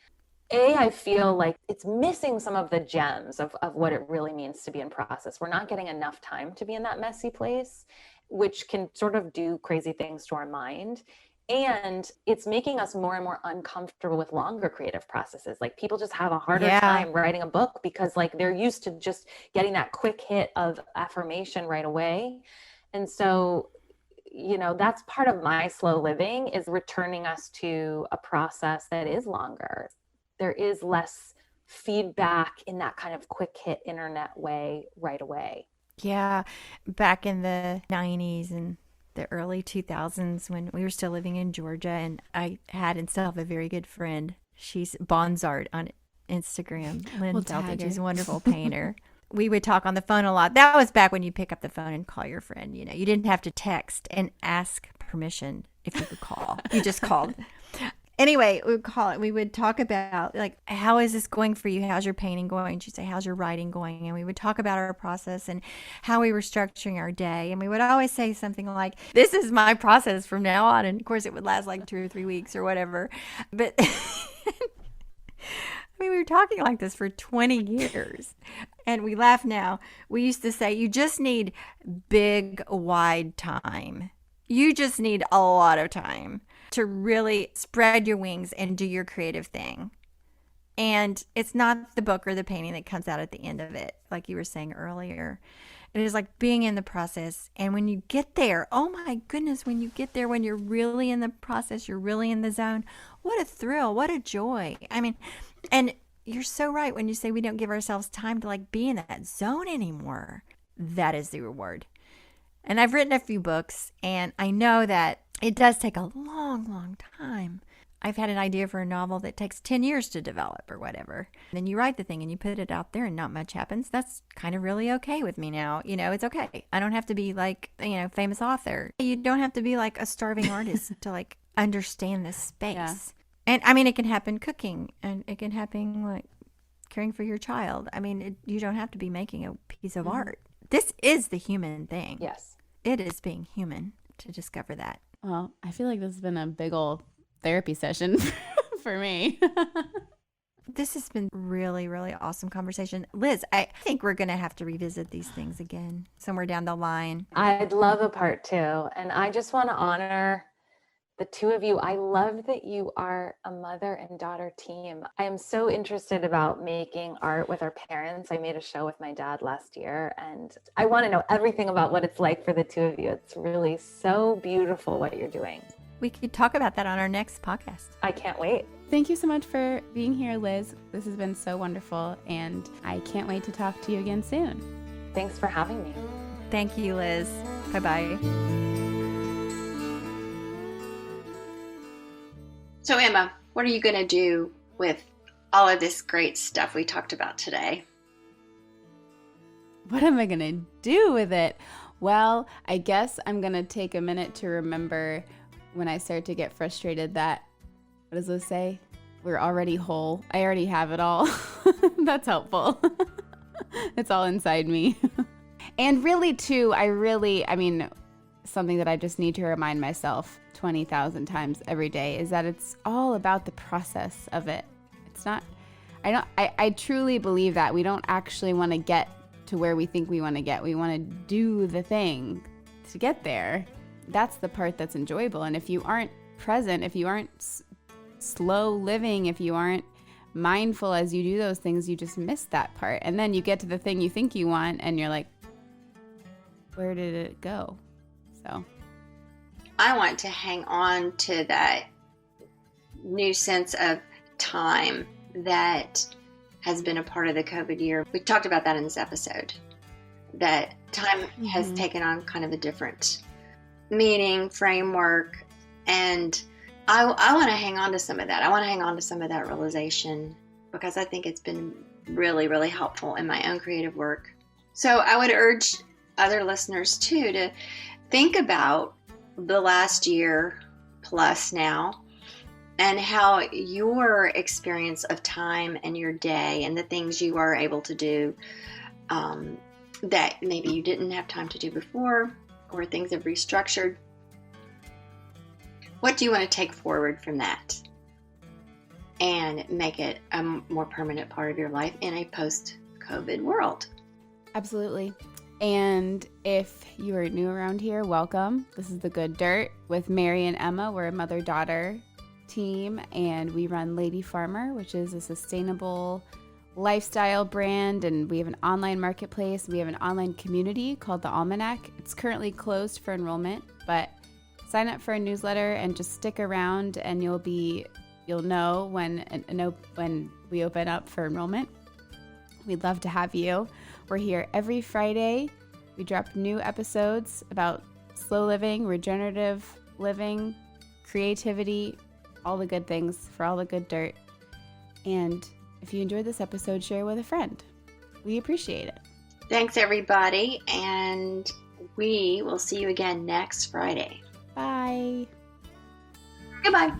I feel like it's missing some of the gems of what it really means to be in process. We're not getting enough time to be in that messy place, which can sort of do crazy things to our mind. And it's making us more and more uncomfortable with longer creative processes. Like, people just have a harder time writing a book because like they're used to just getting that quick hit of affirmation right away. And so, you know, that's part of my slow living, is returning us to a process that is longer. There is less feedback in that kind of quick hit internet way right away. Yeah. Back in the 90s and the early 2000s, when we were still living in Georgia, and I had and still have a very good friend. She's Bonsart on Instagram. Lynn Felton. She's a wonderful painter. We would talk on the phone a lot. That was back when you pick up the phone and call your friend. You know, you didn't have to text and ask permission if you could call. You just called. Anyway, we would call it. We would talk about, like, how is this going for you? How's your painting going? She'd say, how's your writing going? And we would talk about our process and how we were structuring our day. And we would always say something like, this is my process from now on. And of course, it would last like 2 or 3 weeks or whatever. But I mean, we were talking like this for 20 years. And we laugh now. We used to say, you just need big, wide time. You just need a lot of time to really spread your wings and do your creative thing. And it's not the book or the painting that comes out at the end of it, like you were saying earlier. It is like being in the process. And when you get there, oh my goodness, when you get there, when you're really in the process, you're really in the zone, what a thrill, what a joy. I mean, and you're so right when you say we don't give ourselves time to like be in that zone anymore. That is the reward. And I've written a few books, and I know that it does take a long, long time. I've had an idea for a novel that takes 10 years to develop or whatever. And then you write the thing and you put it out there and not much happens. That's kind of really okay with me now. You know, it's okay. I don't have to be like, you know, famous author. You don't have to be like a starving artist to like understand this space. Yeah. And I mean, it can happen cooking, and it can happen like caring for your child. I mean, you don't have to be making a piece of art. This is the human thing. Yes. It is being human to discover that. Well, I feel like this has been a big old therapy session for me. This has been really, really awesome conversation. Liz, I think we're going to have to revisit these things again somewhere down the line. I'd love a part 2. And I just want to honor the two of you. I love that you are a mother and daughter team. I am so interested about making art with our parents. I made a show with my dad last year, and I want to know everything about what it's like for the two of you. It's really so beautiful what you're doing. We could talk about that on our next podcast. I can't wait. Thank you so much for being here, Liz. This has been so wonderful, and I can't wait to talk to you again soon. Thanks for having me. Thank you, Liz. Bye-bye. So, Emma, What are you going to do with all of this great stuff we talked about today? What am I going to do with it? Well, I guess I'm going to take a minute to remember when I start to get frustrated that, what does this say? We're already whole. I already have it all. That's helpful. It's all inside me. And really, too, I mean, something that I just need to remind myself 20,000 times every day is that it's all about the process of it. It's not, I truly believe that we don't actually want to get to where we think we want to get. We want to do the thing to get there. That's the part that's enjoyable. And if you aren't present, if you aren't slow living, if you aren't mindful as you do those things, you just miss that part. And then you get to the thing you think you want and you're like, where did it go? So I want to hang on to that new sense of time that has been a part of the COVID year. We talked about that in this episode, that time has taken on kind of a different meaning, framework, and I want to hang on to some of that. I want to hang on to some of that realization because I think it's been really, really helpful in my own creative work. So I would urge other listeners too to think about the last year plus now and how your experience of time and your day and the things you are able to do that maybe you didn't have time to do before, or things have restructured. What do you want to take forward from that and make it a more permanent part of your life in a post-COVID world? absolutely. And if you are new around here, welcome. This is The Good Dirt with Mary and Emma. We're a mother-daughter team, and we run Lady Farmer, which is a sustainable lifestyle brand, and we have an online marketplace. We have an online community called The Almanac. It's currently closed for enrollment, but sign up for a newsletter and just stick around, and you'll know when we open up for enrollment. We'd love to have you. We're here every Friday. We drop new episodes about slow living, regenerative living, creativity, all the good things for all the good dirt. And if you enjoyed this episode, share with a friend. We appreciate it. Thanks, everybody, and we will see you again next Friday. Bye. Goodbye.